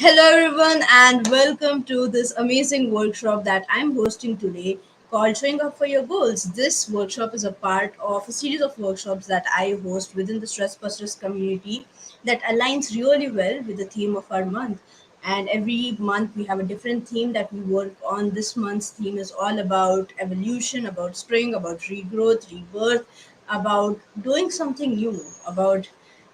Hello, everyone, and welcome to this amazing workshop that I'm hosting today called Showing Up for Your Goals. This workshop is a part of a series of workshops that I host within the Stress Busters community that aligns really well with the theme of our month. And every month we have a different theme that we work on. This month's theme is all about evolution, about spring, about regrowth, rebirth, about doing something new, about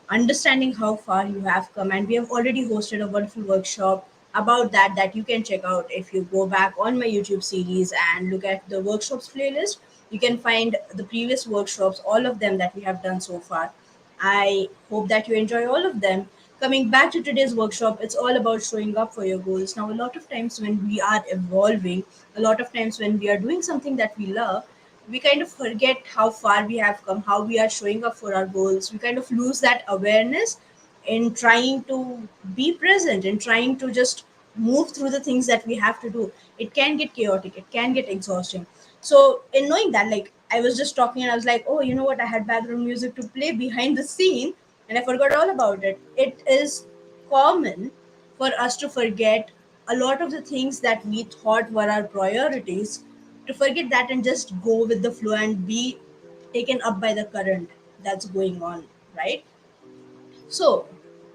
understanding how far you have come. And we have already hosted a wonderful workshop about that you can check out if you go back on my YouTube series and look at the workshops playlist. You can find the previous workshops, all of them that we have done so far. I hope that you enjoy all of them. Coming back to today's workshop, it's all about showing up for your goals. Now, a lot of times when we are evolving, a lot of times when we are doing something that we love, we kind of forget how far we have come, how we are showing up for our goals. We kind of lose that awareness in trying to be present and trying to just move through the things that we have to do. It can get chaotic, it can get exhausting. So, in knowing that, like, I was just talking and I was like, oh, you know what? I had background music to play behind the scene and I forgot all about it. It is common for us to forget a lot of the things that we thought were our priorities, to forget that and just go with the flow and be taken up by the current that's going on, right? So,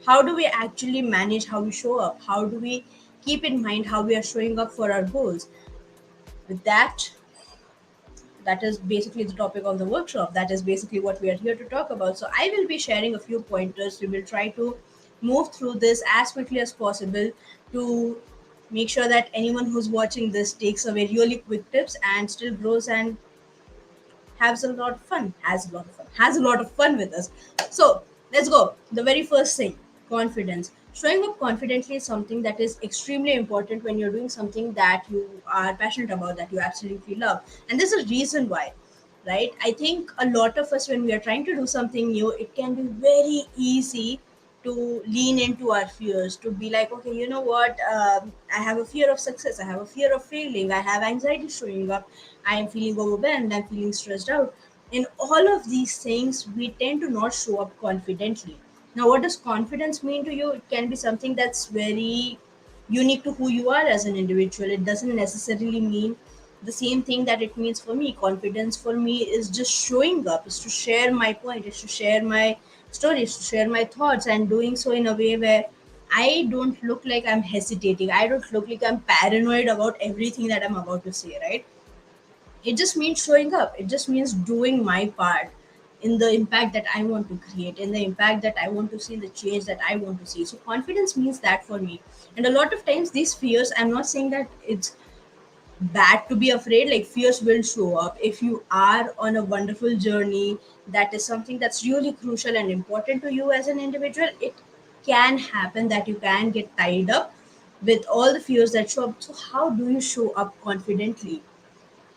how do we actually manage how we show up? How do we keep in mind how we are showing up for our goals? With that, that is basically the topic of the workshop. That is basically what we are here to talk about. So I will be sharing a few pointers. We will try to move through this as quickly as possible to make sure that anyone who's watching this takes away really quick tips and still grows and has a lot of fun with us. So let's go. The very first thing, confidence. Showing up confidently is something that is extremely important when you're doing something that you are passionate about, that you absolutely love. And there's a reason why, right? I think a lot of us, when we are trying to do something new, it can be very easy to lean into our fears, to be like, okay, you know what, I have a fear of success, I have a fear of failing, I have anxiety showing up, I am feeling overwhelmed, I'm feeling stressed out. In all of these things, we tend to not show up confidently. Now, what does confidence mean to you? It can be something that's very unique to who you are as an individual. It doesn't necessarily mean the same thing that it means for me. Confidence for me is just showing up, is to share my point, is to share my stories, to share my thoughts, and doing so in a way where I don't look like I'm hesitating. I don't look like I'm paranoid about everything that I'm about to say, right? It just means showing up. It just means doing my part in the impact that I want to create, in the impact that I want to see, the change that I want to see. So confidence means that for me. And a lot of times these fears, I'm not saying that it's bad to be afraid. Like, fears will show up if you are on a wonderful journey, that is something that's really crucial and important to you as an individual. It can happen that you can get tied up with all the fears that show up. So how do you show up confidently?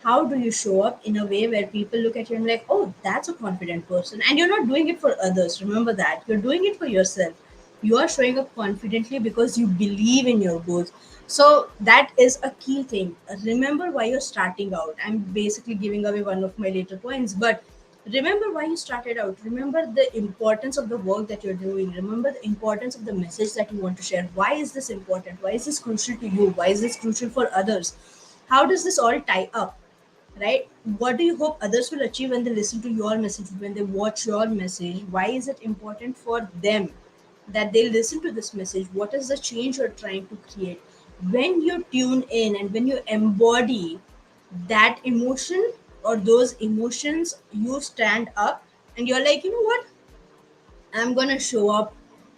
How do you show up in a way where people look at you and like, oh, that's a confident person? And you're not doing it for others. Remember that. You're doing it for yourself. You are showing up confidently because you believe in your goals. So that is a key thing. Remember why you're starting out. I'm basically giving away one of my later points, but remember why you started out. Remember the importance of the work that you're doing. Remember the importance of the message that you want to share. Why is this important? Why is this crucial to you? Why is this crucial for others? How does this all tie up? Right? What do you hope others will achieve when they listen to your message, when they watch your message? Why is it important for them that they listen to this message? What is the change you're trying to create? When you tune in and when you embody that emotion or those emotions, you stand up and you're like, you know what, I'm gonna show up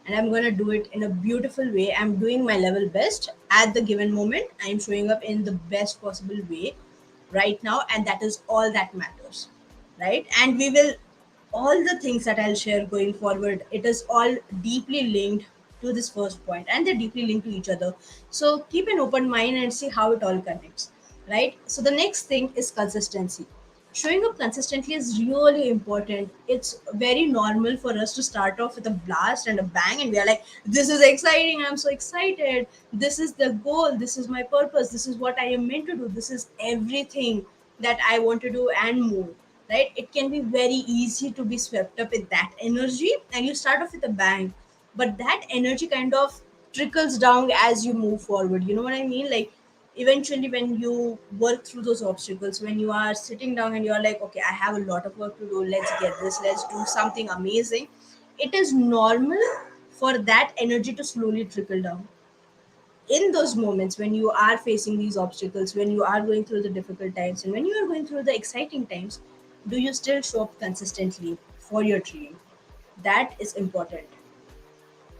and I'm gonna do it in a beautiful way. I'm doing my level best at the given moment. I'm showing up in the best possible way right now, and that is all that matters, right? And we will, all the things that I'll share going forward, it is all deeply linked to this first point, and they're deeply linked to each other. So keep an open mind and see how it all connects, right? So the next thing is consistency. Showing up consistently is really important. It's very normal for us to start off with a blast and a bang, and we are like, this is exciting, I'm so excited, this is the goal, this is my purpose, this is what I am meant to do, this is everything that I want to do and move, right? It can be very easy to be swept up with that energy and you start off with a bang, but that energy kind of trickles down as you move forward. You know what I mean? Like, eventually when you work through those obstacles, when you are sitting down and you're like, okay, I have a lot of work to do, let's get this, let's do something amazing, it is normal for that energy to slowly trickle down. In those moments when you are facing these obstacles, when you are going through the difficult times, and when you are going through the exciting times, do you still show up consistently for your dream? That is important,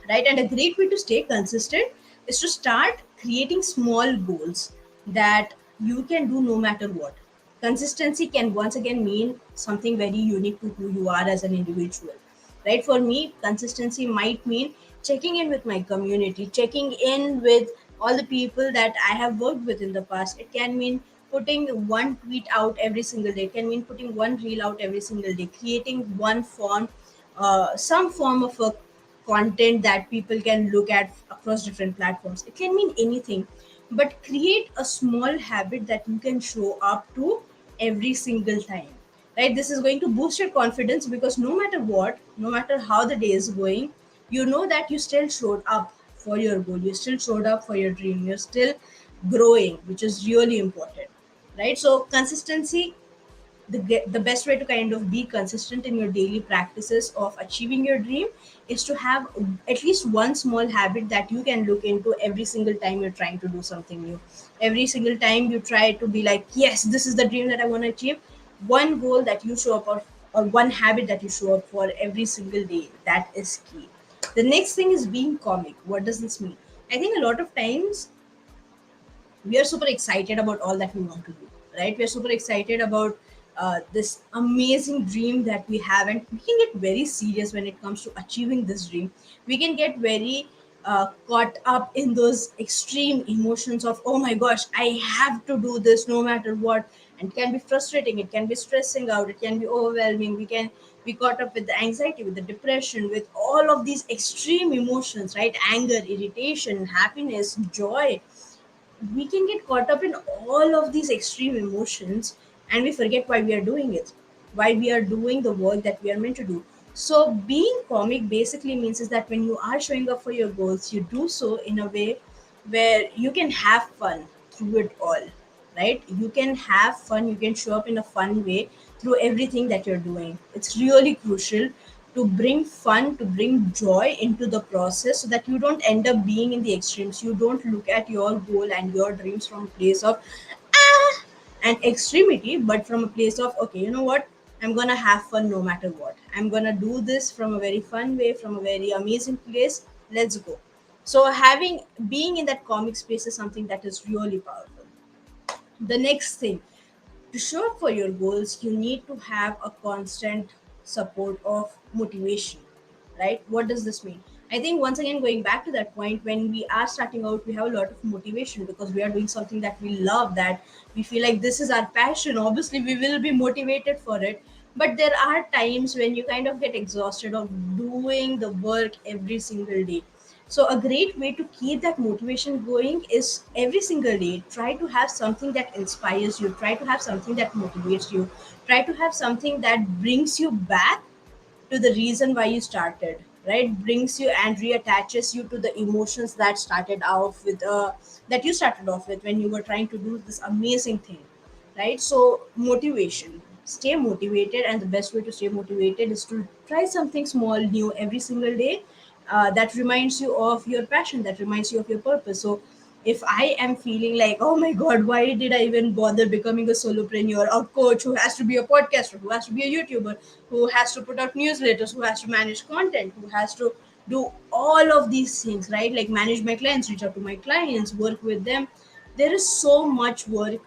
right? And a great way to stay consistent is to start creating small goals that you can do no matter what. Consistency can once again mean something very unique to who you are as an individual, right? For me, consistency might mean checking in with my community, checking in with all the people that I have worked with in the past. It can mean putting one tweet out every single day, it can mean putting one reel out every single day, creating one form, some form of a content that people can look at across different platforms. It can mean anything, but create a small habit that you can show up to every single time. Right? This is going to boost your confidence because no matter what, no matter how the day is going, you know that you still showed up for your goal, you still showed up for your dream, you're still growing, which is really important. Right? So, consistency, the best way to kind of be consistent in your daily practices of achieving your dream is to have at least one small habit that you can look into every single time you're trying to do something new. Every single time you try to be like, yes, this is the dream that I want to achieve. One goal that you show up, or one habit that you show up for every single day, that is key. The next thing is being comic. What does this mean? I think a lot of times we are super excited about all that we want to do, right? We're super excited about this amazing dream that we have, and we can get very serious when it comes to achieving this dream. We can get very caught up in those extreme emotions of, oh my gosh, I have to do this no matter what. And it can be frustrating, it can be stressing out, it can be overwhelming. We can be caught up with the anxiety, with the depression, with all of these extreme emotions, right? Anger, irritation, happiness, joy. We can get caught up in all of these extreme emotions, and we forget why we are doing it, why we are doing the work that we are meant to do. So being comic basically means is that when you are showing up for your goals, you do so in a way where you can have fun through it all, right? You can have fun, you can show up in a fun way through everything that you're doing. It's really crucial to bring fun, to bring joy into the process, so that you don't end up being in the extremes. You don't look at your goal and your dreams from a place of and extremity, but from a place of, okay, you know what, I'm gonna have fun no matter what. I'm gonna do this from a very fun way, from a very amazing place. Let's go. So having being in that comic space is something that is really powerful. The next thing, to show up for your goals, you need to have a constant support of motivation, right? What does this mean? I think once again, going back to that point, when we are starting out, we have a lot of motivation because we are doing something that we love, that we feel like this is our passion. Obviously, we will be motivated for it. But there are times when you kind of get exhausted of doing the work every single day. So a great way to keep that motivation going is every single day try to have something that inspires you, try to have something that motivates you, try to have something that brings you back to the reason why you started, right? Brings you and reattaches you to the emotions that started off with that you started off with when you were trying to do this amazing thing, right? So motivation, stay motivated, and the best way to stay motivated is to try something small new every single day, that reminds you of your passion, that reminds you of your purpose. So if I am feeling like, oh my god, why did I even bother becoming a solopreneur, a coach who has to be a podcaster, who has to be a YouTuber, who has to put out newsletters, who has to manage content, who has to do all of these things, right? Like manage my clients, reach out to my clients, work with them. There is so much work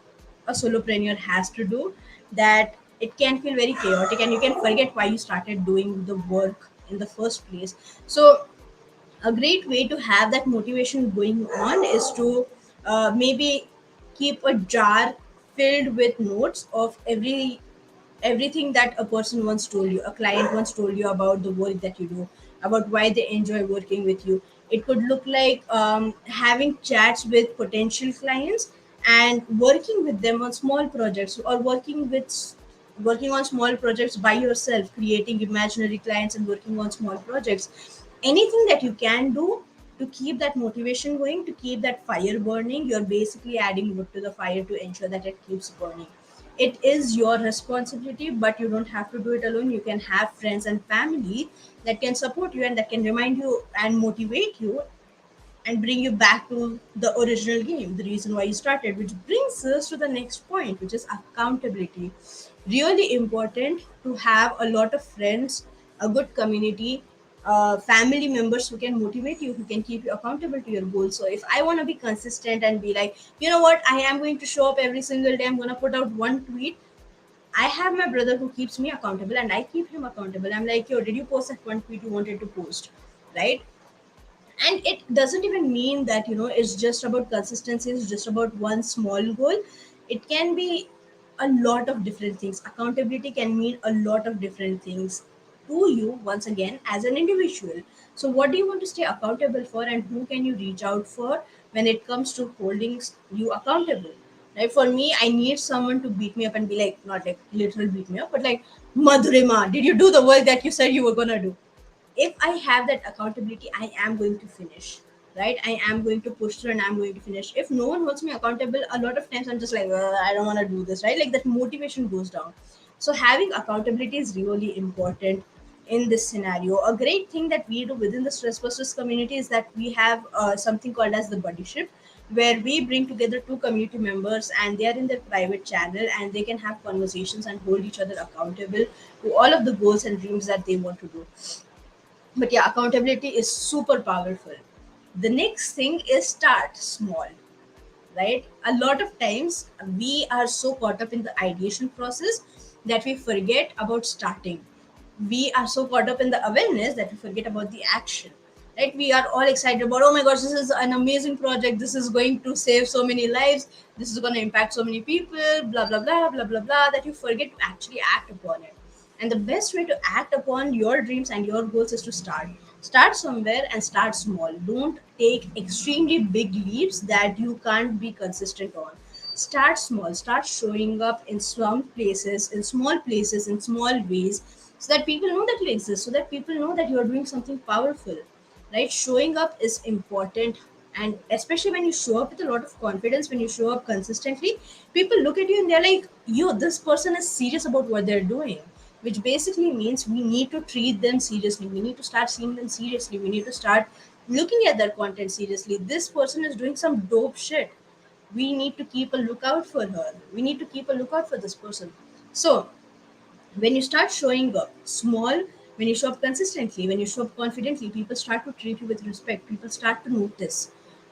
a solopreneur has to do that it can feel very chaotic, and you can forget why you started doing the work in the first place. So a great way to have that motivation going on is to maybe keep a jar filled with notes of everything that a person once told you, a client once told you about the work that you do, about why they enjoy working with you. It could look like having chats with potential clients and working with them on small projects, or working on small projects by yourself, creating imaginary clients and working on small projects. Anything that you can do to keep that motivation going, to keep that fire burning, you're basically adding wood to the fire to ensure that it keeps burning. It is your responsibility, but you don't have to do it alone. You can have friends and family that can support you and that can remind you and motivate you and bring you back to the original game, the reason why you started. Which brings us to the next point, which is accountability. Really important to have a lot of friends, a good community, family members who can motivate you, who can keep you accountable to your goals. So if I want to be consistent and be like, you know what, I am going to show up every single day, I'm going to put out one tweet. I have my brother who keeps me accountable and I keep him accountable. I'm like, yo, did you post that one tweet you wanted to post? Right? And it doesn't even mean that it's just about consistency, it's just about one small goal. It can be a lot of different things. Accountability can mean a lot of different things to you, once again, as an individual. So what do you want to stay accountable for, and who can you reach out for when it comes to holding you accountable? Right? For me, I need someone to beat me up and be like, not like literal beat me up, but like, Madhurima, did you do the work that you said you were gonna do? If I have that accountability, I am going to finish. Right? I am going to push through and I'm going to finish. If no one holds me accountable, a lot of times I'm just like, I don't want to do this, right? Like that motivation goes down. So having accountability is really important in this scenario. A great thing that we do within the stress busters community is that we have something called as the buddyship, where we bring together two community members and they are in their private channel and they can have conversations and hold each other accountable to all of the goals and dreams that they want to do. But yeah, accountability is super powerful. The next thing is start small. Right? A lot of times we are so caught up in the ideation process that we forget about starting. We are so caught up in the awareness that we forget about the action. Right? We are all excited about, oh my gosh, this is an amazing project, this is going to save so many lives, this is going to impact so many people, blah blah blah blah blah blah, that you forget to actually act upon it. And the best way to act upon your dreams and your goals is to start. Start somewhere and start small. Don't take extremely big leaps that you can't be consistent on. Start small. Start showing up in some places, in small places, in small ways, so that people know that you exist, so that people know that you are doing something powerful. Right? Showing up is important, and especially when you show up with a lot of confidence, when you show up consistently, people look at you and they're like, yo, this person is serious about what they're doing. Which basically means we need to treat them seriously, we need to start seeing them seriously, we need to start looking at their content seriously. This person is doing some dope shit, we need to keep a lookout for her, we need to keep a lookout for this person. So when you start showing up small, when you show up consistently, when you show up confidently, people start to treat you with respect, people start to notice.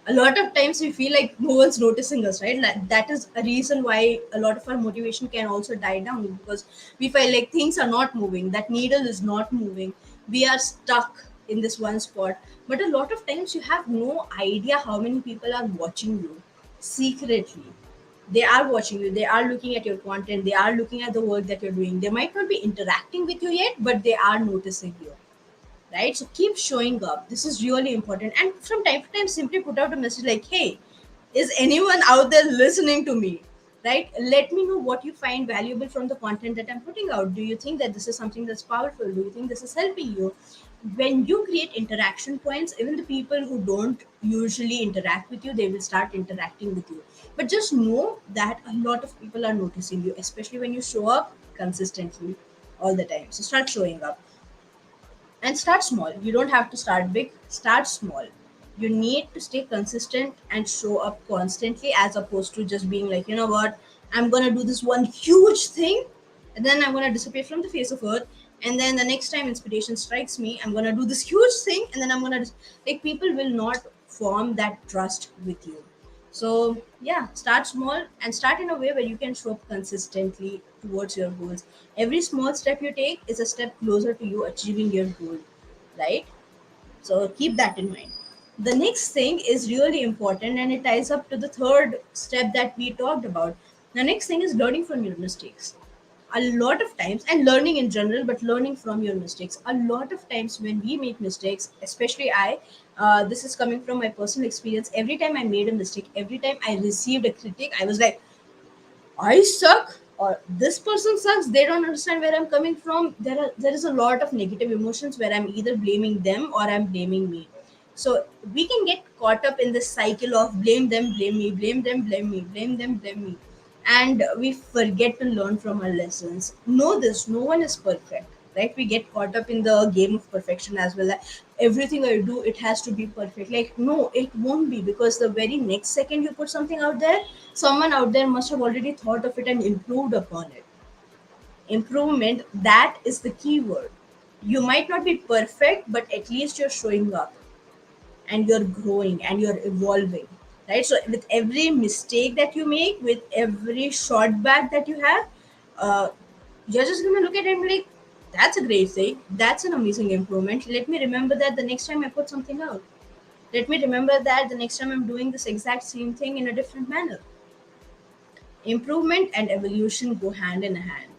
A lot of times we feel like no one's noticing us, right? Like, that is a reason why a lot of our motivation can also die down, because we feel like things are not moving, that needle is not moving, we are stuck in this one spot. But a lot of times you have no idea how many people are watching you secretly. They are watching you, they are looking at your content, they are looking at the work that you're doing. They might not be interacting with you yet, but they are noticing you. Right? So keep showing up, this is really important. And from time to time, simply put out a message like, hey, is anyone out there listening to me? Right? Let me know what you find valuable from the content that I'm putting out. Do you think that this is something that's powerful? Do you think this is helping you? When you create interaction points, even the people who don't usually interact with you, they will start interacting with you. But just know that a lot of people are noticing you, especially when you show up consistently all the time. So start showing up and start small. You don't have to start big, start small. You need to stay consistent and show up constantly, as opposed to just being like, you know what, I'm gonna do this one huge thing and then I'm gonna disappear from the face of earth. And then the next time inspiration strikes me, I'm gonna do this huge thing and then I'm gonna like, people will not form that trust with you. So yeah, start small and start in a way where you can show up consistently towards your goals. Every small step you take is a step closer to you achieving your goal, right? So keep that in mind. The next thing is really important and it ties up to the third step that we talked about. The next thing is learning from your mistakes. A lot of times, and learning in general, but learning from your mistakes. A lot of times when we make mistakes, especially this is coming from my personal experience. Every time I made a mistake, every time I received a critic, I was like, I suck or this person sucks. They don't understand where I'm coming from. There is a lot of negative emotions where I'm either blaming them or I'm blaming me. So we can get caught up in this cycle of blame them, blame me, blame them, blame me, blame them, blame me. And we forget to learn from our lessons. Know this, no one is perfect, right? We get caught up in the game of perfection as well. Like, everything I do, it has to be perfect. Like, no, it won't be, because the very next second you put something out there, someone out there must have already thought of it and improved upon it. Improvement, that is the key word. You might not be perfect, but at least you're showing up, and you're growing and you're evolving, right? So with every mistake that you make, with every shot back that you have, uh, you're just gonna look at it and be like, that's a great thing, that's an amazing improvement. Let me remember that the next time I put something out. Let me remember that the next time I'm doing this exact same thing in a different manner. Improvement and evolution go hand in hand.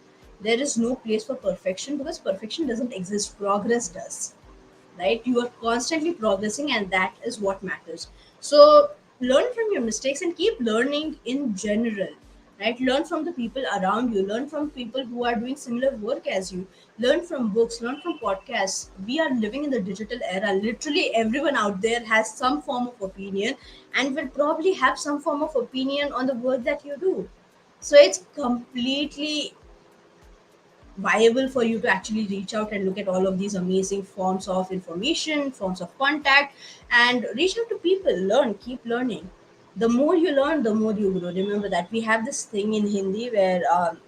There is no place for perfection, because perfection doesn't exist, progress does, right? You are constantly progressing, and that is what matters. So learn from your mistakes and keep learning in general, right? Learn from the people around you, learn from people who are doing similar work as you, learn from books, learn from podcasts. We are living in the digital era. Literally everyone out there has some form of opinion, and will probably have some form of opinion on the work that you do. So it's completely viable for you to actually reach out and look at all of these amazing forms of information, forms of contact, and reach out to people, learn, keep learning. The more you learn, the more you grow. Remember that we have this thing in Hindi where,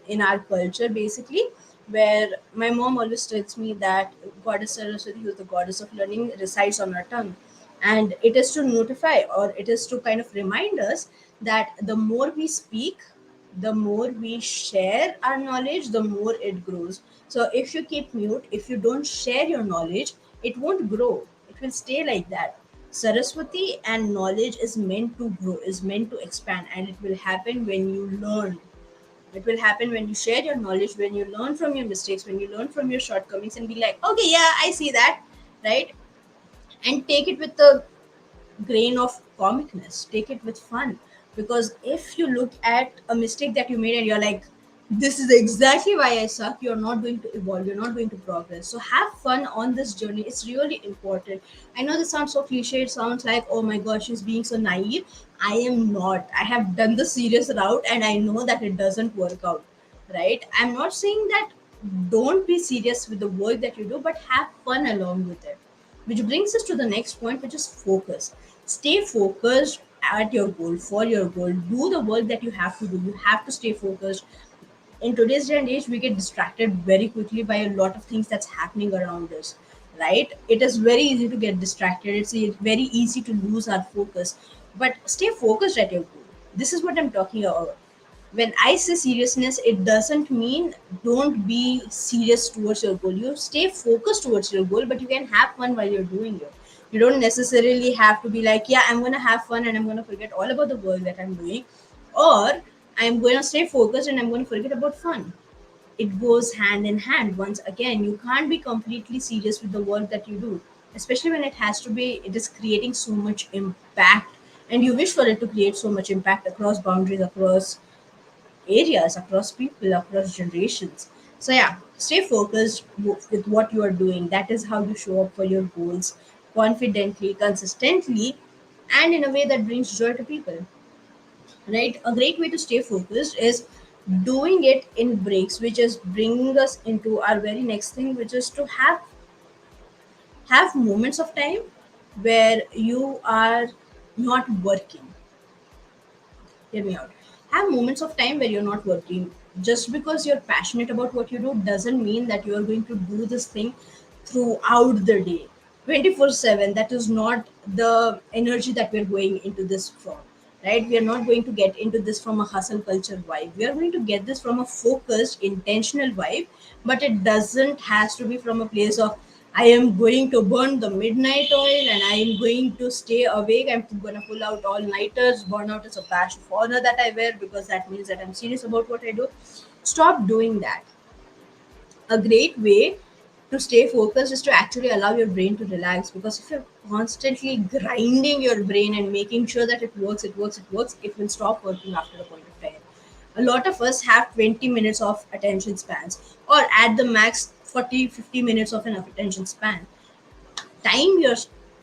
in our culture basically, where my mom always tells me that Goddess Saraswati, who is the goddess of learning, resides on our tongue. And it is to notify, or it is to kind of remind us that the more we speak, the more we share our knowledge, the more it grows. So if you keep mute, if you don't share your knowledge, it won't grow. It will stay like that. Saraswati and knowledge is meant to grow, is meant to expand, and it will happen when you learn. It will happen when you share your knowledge, when you learn from your mistakes, when you learn from your shortcomings and be like, okay, yeah, I see that, right? And take it with the grain of comicness, take it with fun. Because if you look at a mistake that you made and you're like, this is exactly why I suck, you're not going to evolve, you're not going to progress. So have fun on this journey, it's really important. I know this sounds so cliche, it sounds like, oh my gosh, she's being so naive. I am not. I have done the serious route and I know that it doesn't work out, right? I'm not saying that don't be serious with the work that you do, but have fun along with it. Which brings us to the next point, which is focus. Stay focused at your goal, for your goal. Do the work that you have to do. You have to stay focused. In today's day and age, we get distracted very quickly by a lot of things that's happening around us, right? It is very easy to get distracted. It's very easy to lose our focus. But stay focused at your goal. This is what I'm talking about. When I say seriousness, it doesn't mean don't be serious towards your goal. You stay focused towards your goal, but you can have fun while you're doing it. You don't necessarily have to be like, yeah, I'm gonna have fun and I'm gonna forget all about the work that I'm doing, or I'm gonna stay focused and I'm gonna forget about fun. It goes hand in hand. Once again, you can't be completely serious with the work that you do, especially when it is creating so much impact, and you wish for it to create so much impact across boundaries, across areas, across people, across generations. So yeah, stay focused with what you are doing. That is how you show up for your goals confidently, consistently, and in a way that brings joy to people. Right? A great way to stay focused is doing it in breaks, which is bringing us into our very next thing, which is to have moments of time where you are not working. Hear me out. Have moments of time where you're not working. Just because you're passionate about what you do doesn't mean that you are going to do this thing throughout the day, 24/7. That is not the energy that we're going into this from, right? We are not going to get into this from a hustle culture vibe. We are going to get this from a focused, intentional vibe, but it doesn't has to be from a place of I am going to burn the midnight oil and I am going to stay awake. I'm going to pull out all nighters. Burnout is a badge of honor that I wear because that means that I'm serious about what I do. Stop doing that. A great way to stay focused is to actually allow your brain to relax, because if you're constantly grinding your brain and making sure that it works, it will stop working after a point of time. A lot of us have 20 minutes of attention spans, or at the max 40, 50 minutes of an attention span. Time your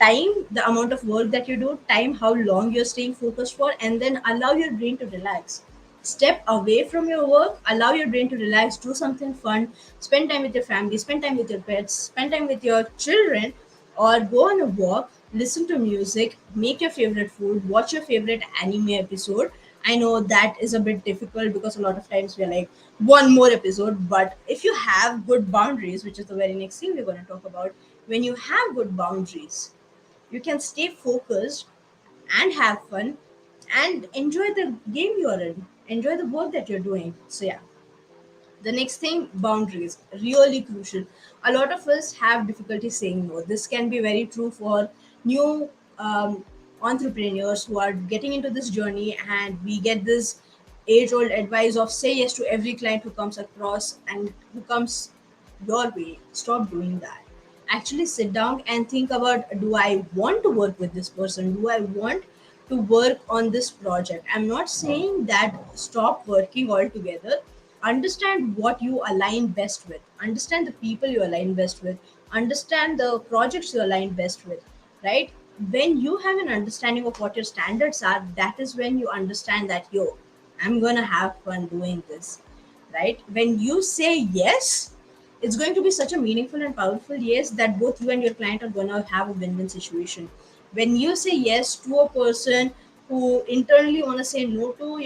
time the amount of work that you do, time how long you're staying focused for, and then allow your brain to relax. Step away from your work, allow your brain to relax, do something fun, spend time with your family, spend time with your pets, spend time with your children, or go on a walk, listen to music, make your favorite food, watch your favorite anime episode. I know that is a bit difficult because a lot of times we're like one more episode, but if you have good boundaries, which is the very next thing we're going to talk about, when you have good boundaries, you can stay focused and have fun and enjoy the game you're in, enjoy the work that you're doing. So yeah, the next thing, boundaries, really crucial. A lot of us have difficulty saying no. This can be very true for new entrepreneurs who are getting into this journey, and we get this age old advice of say yes to every client who comes across and who comes your way. Stop doing that. Actually sit down and think about, do I want to work with this person? Do I want to work on this project? I'm not saying that stop working altogether. Understand what you align best with, understand the people you align best with, understand the projects you align best with, right? When you have an understanding of what your standards are, that is when you understand that, yo, I'm gonna have fun doing this, right? When you say yes, it's going to be such a meaningful and powerful yes that both you and your client are going to have a win-win situation. When you say yes to a person who internally want to say no to,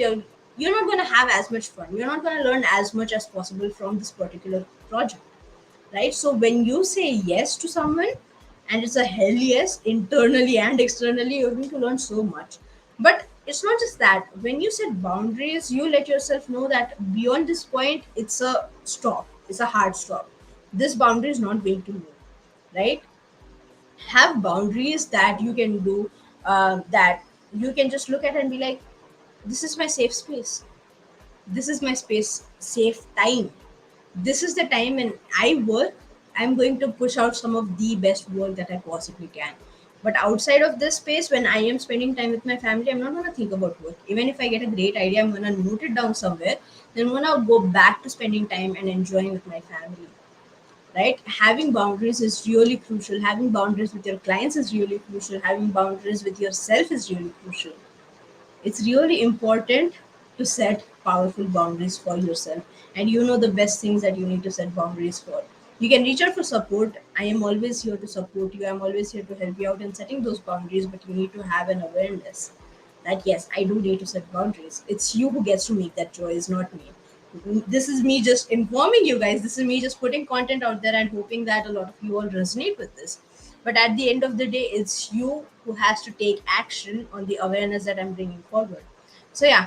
you're not going to have as much fun, you're not going to learn as much as possible from this particular project, right? So when you say yes to someone, and it's a hell yes internally and externally, you're going to learn so much. But it's not just that. When you set boundaries, you let yourself know that beyond this point, it's a stop, it's a hard stop. This boundary is not going to move, right? Have boundaries that you can do, that you can just look at and be like, this is my safe space, this is my space, safe time, this is the time when I work, I'm going to push out some of the best work that I possibly can. But outside of this space, when I am spending time with my family, I'm not going to think about work. Even if I get a great idea, I'm going to note it down somewhere, then I'm going to go back to spending time and enjoying with my family, right? Having boundaries is really crucial. Having boundaries with your clients is really crucial. Having boundaries with yourself is really crucial. It's really important to set powerful boundaries for yourself. And you know the best things that you need to set boundaries for. You can reach out for support. I am always here to support you. I'm always here to help you out in setting those boundaries, but you need to have an awareness that yes, I do need to set boundaries. It's you who gets to make that choice, not me. This is me just informing you guys. This is me just putting content out there and hoping that a lot of you all resonate with this. But at the end of the day, it's you who has to take action on the awareness that I'm bringing forward. So yeah,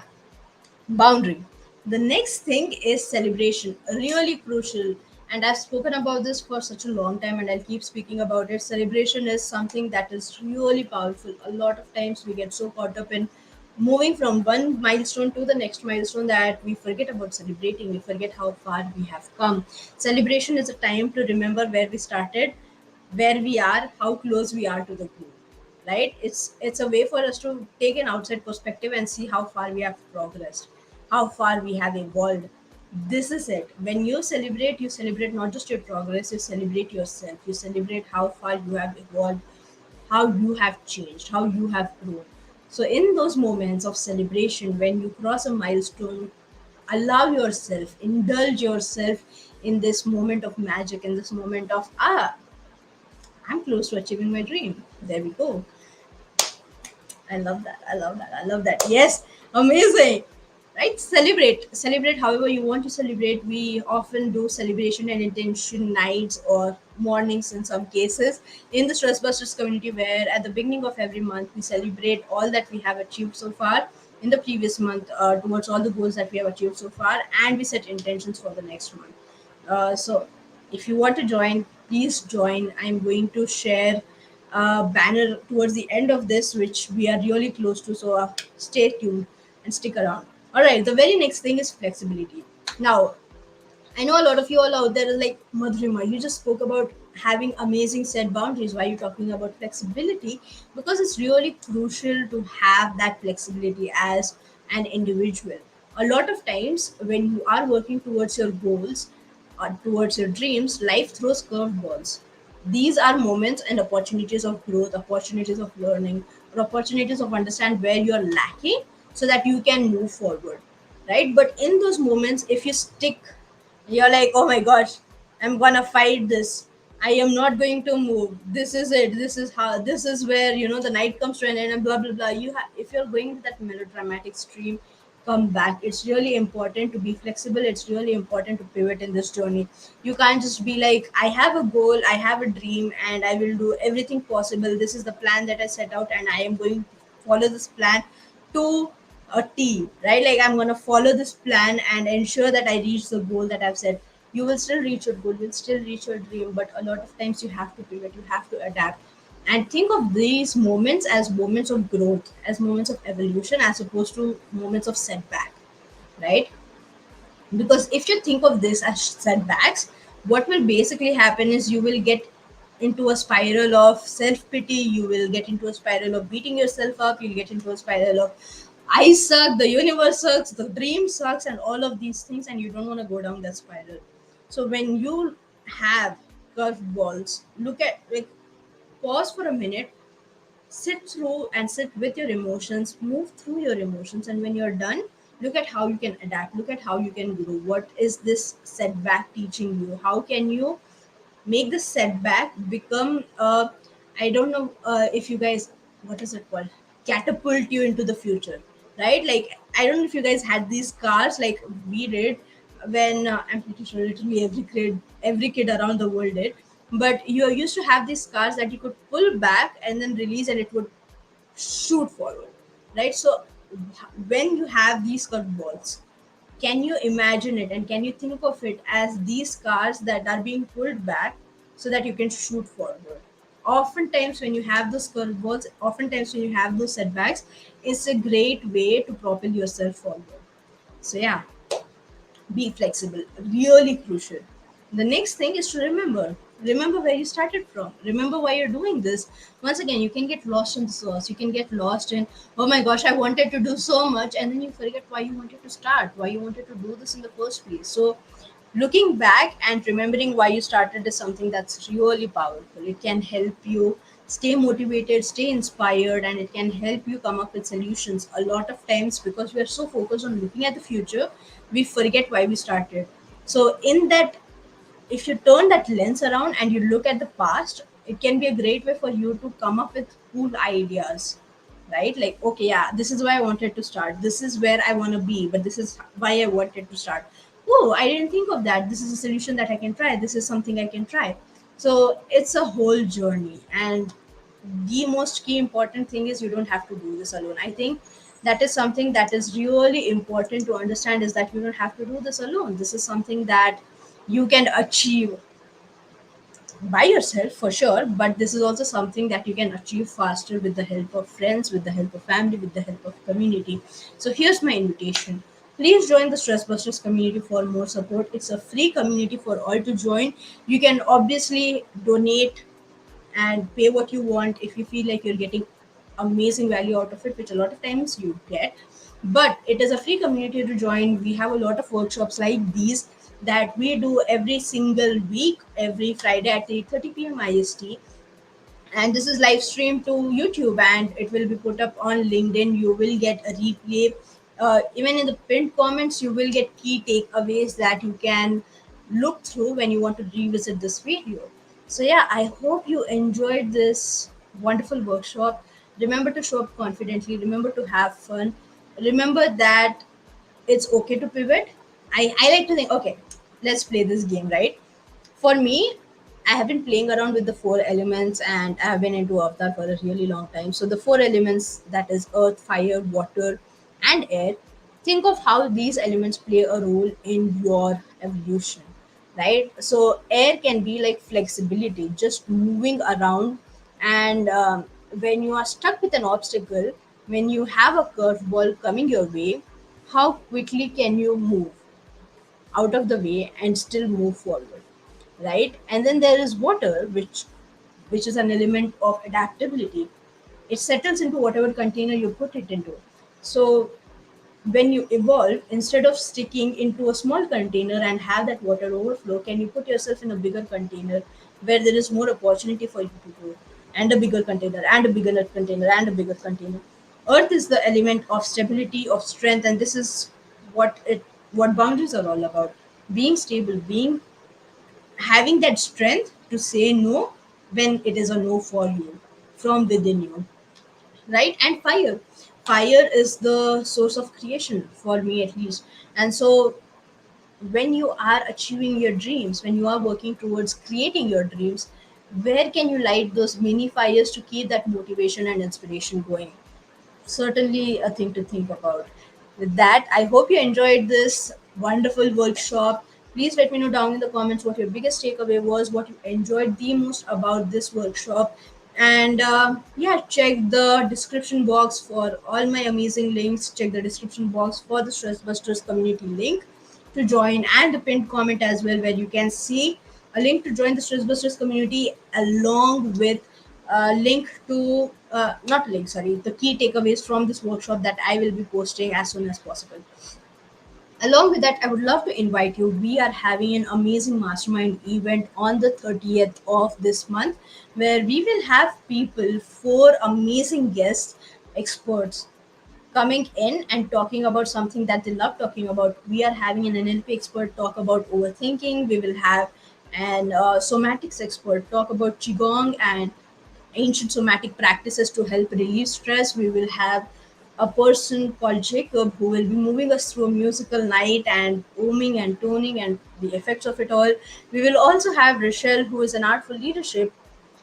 boundary. The next thing is celebration, really crucial. And I've spoken about this for such a long time and I'll keep speaking about it. Celebration is something that is really powerful. A lot of times we get so caught up in moving from one milestone to the next milestone that we forget about celebrating, we forget how far we have come. Celebration is a time to remember where we started, where we are, how close we are to the goal, right? It's a way for us to take an outside perspective and see how far we have progressed, how far we have evolved. This is it. When you celebrate not just your progress, you celebrate yourself, you celebrate how far you have evolved, how you have changed, how you have grown. So in those moments of celebration, when you cross a milestone, allow yourself, indulge yourself in this moment of magic, in this moment of I'm close to achieving my dream. There we go. I love that. I love that. I love that. Yes, amazing. Right? Celebrate however you want to celebrate. We often do celebration and intention nights or mornings in some cases in the Stress Busters community, where at the beginning of every month we celebrate all that we have achieved so far in the previous month, towards all the goals that we have achieved so far, and we set intentions for the next month. So if you want to join, please join. I'm going to share a banner towards the end of this, which we are really close to. So stay tuned and stick around. All right, the very next thing is flexibility. Now, I know a lot of you all out there are like, Madhurima, you just spoke about having amazing set boundaries. Why are you talking about flexibility? Because it's really crucial to have that flexibility as an individual. A lot of times, when you are working towards your goals or towards your dreams, life throws curveballs. These are moments and opportunities of growth, opportunities of learning, or opportunities of understand where you are lacking so that you can move forward, right? But in those moments, if you stick, you're like, oh my gosh, I'm gonna fight this. I am not going to move. This is it. This is how. This is where the night comes to an end and blah blah blah. If you're going to that melodramatic stream, come back. It's really important to be flexible. It's really important to pivot in this journey. You can't just be like, I have a goal, I have a dream, and I will do everything possible. This is the plan that I set out, and I am going to follow this plan to a T, right? Like, I'm gonna follow this plan and ensure that I reach the goal that I've set. You will still reach your goal, you'll still reach your dream, but a lot of times you have to pivot, you have to adapt. And think of these moments as moments of growth, as moments of evolution, as opposed to moments of setback, right? Because if you think of this as setbacks, what will basically happen is you will get into a spiral of self-pity, you will get into a spiral of beating yourself up, you'll get into a spiral of I suck, the universe sucks, the dream sucks, and all of these things, and you don't want to go down that spiral. So when you have curveballs, look at, like, pause for a minute, sit through and sit with your emotions, move through your emotions, and when you're done, look at how you can adapt, look at how you can grow. What is this setback teaching you? How can you make the setback become I don't know if you guys, what is it called, catapult you into the future, right? Like, I don't know if you guys had these cars like we did when I'm pretty sure literally every kid around the world did. But you used to have these cars that you could pull back and then release, and it would shoot forward, right? So when you have these curveballs, can you imagine it and can you think of it as these cars that are being pulled back so that you can shoot forward? Oftentimes, when you have those curveballs, oftentimes when you have those setbacks, it's a great way to propel yourself forward. So yeah, be flexible, really crucial. The next thing is to remember where you started from, remember why you're doing this. Once again, you can get lost in the source, you can get lost in, oh my gosh, I wanted to do so much, and then you forget why you wanted to start, why you wanted to do this in the first place. So looking back and remembering why you started is something that's really powerful. It can help you stay motivated, stay inspired, and it can help you come up with solutions. A lot of times, because we are so focused on looking at the future, we forget why we started. So in that, if you turn that lens around and you look at the past, it can be a great way for you to come up with cool ideas, right? Like, okay, yeah, this is why I wanted to start, this is where I want to be, but this is why I wanted to start. Oh, I didn't think of that, this is a solution that I can try, this is something I can try. So it's a whole journey, and the most key important thing is you don't have to do this alone. I think that is something that is really important to understand, is that you don't have to do this alone. This is something that you can achieve by yourself for sure, but this is also something that you can achieve faster with the help of friends, with the help of family, with the help of community. So here's my invitation: please join the Stress Busters community for more support. It's a free community for all to join. You can obviously donate and pay what you want if you feel like you're getting amazing value out of it, which a lot of times you get. But it is a free community to join. We have a lot of workshops like these that we do every single week, every Friday at 8:30 p.m. IST, and this is live streamed to YouTube, and it will be put up on LinkedIn. You will get a replay. Even in the pinned comments, you will get key takeaways that you can look through when you want to revisit this video. So yeah, I hope you enjoyed this wonderful workshop. Remember to show up confidently, remember to have fun, remember that it's okay to pivot. I like to think, okay, let's play this game, right? For me, I have been playing around with the four elements, and I have been into Avatar for a really long time. So the four elements, that is earth, fire, water, and air, think of how these elements play a role in your evolution, right? So air can be like flexibility, just moving around, and when you are stuck with an obstacle, when you have a curveball coming your way, how quickly can you move out of the way and still move forward, right? And then there is water, which is an element of adaptability. It settles into whatever container you put it into. So when you evolve, instead of sticking into a small container and have that water overflow, can you put yourself in a bigger container, where there is more opportunity for you to grow, and a bigger container, and a bigger container, and a bigger container. Earth is the element of stability, of strength, and this is what boundaries are all about. Being stable, being having that strength to say no when it is a no for you from within you, right? And fire is the source of creation for me, at least. And so when you are achieving your dreams, when you are working towards creating your dreams, where can you light those mini fires to keep that motivation and inspiration going? Certainly a thing to think about. With that, I hope you enjoyed this wonderful workshop. Please let me know down in the comments what your biggest takeaway was, what you enjoyed the most about this workshop. And yeah, check the description box for all my amazing links. Check the description box for the Stress Busters community link to join, and the pinned comment as well, where you can see a link to join the Stress Busters community along with a link to not link, sorry, the key takeaways from this workshop that I will be posting as soon as possible. Along with that, I would love to invite you. We are having an amazing mastermind event on the 30th of this month, where we will have people, four amazing guests, experts, coming in and talking about something that they love talking about. We are having an NLP expert talk about overthinking. We will have an somatics expert talk about Qigong and ancient somatic practices to help relieve stress. We will have a person called Jacob who will be moving us through a musical night and oming and toning and the effects of it all. We will also have Rochelle, who is an artful leadership,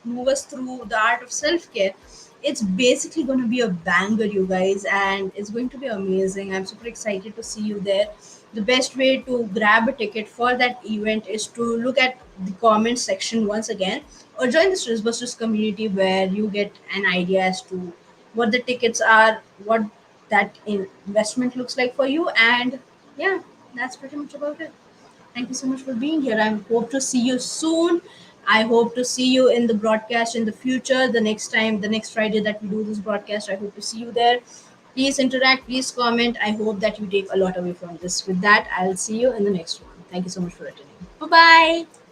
move us through the art of self care. It's basically going to be a banger, you guys, and it's going to be amazing. I'm super excited to see you there. The best way to grab a ticket for that event is to look at the comment section once again, or join the Stressbusters community, where you get an idea as to what the tickets are, what that investment looks like for you, and yeah, that's pretty much about it. Thank you so much for being here. I hope to see you soon. I hope to see you in the broadcast in the future. The next time, the next Friday that we do this broadcast, I hope to see you there. Please interact, please comment. I hope that you take a lot away from this. With that, I'll see you in the next one. Thank you so much for attending. Bye bye.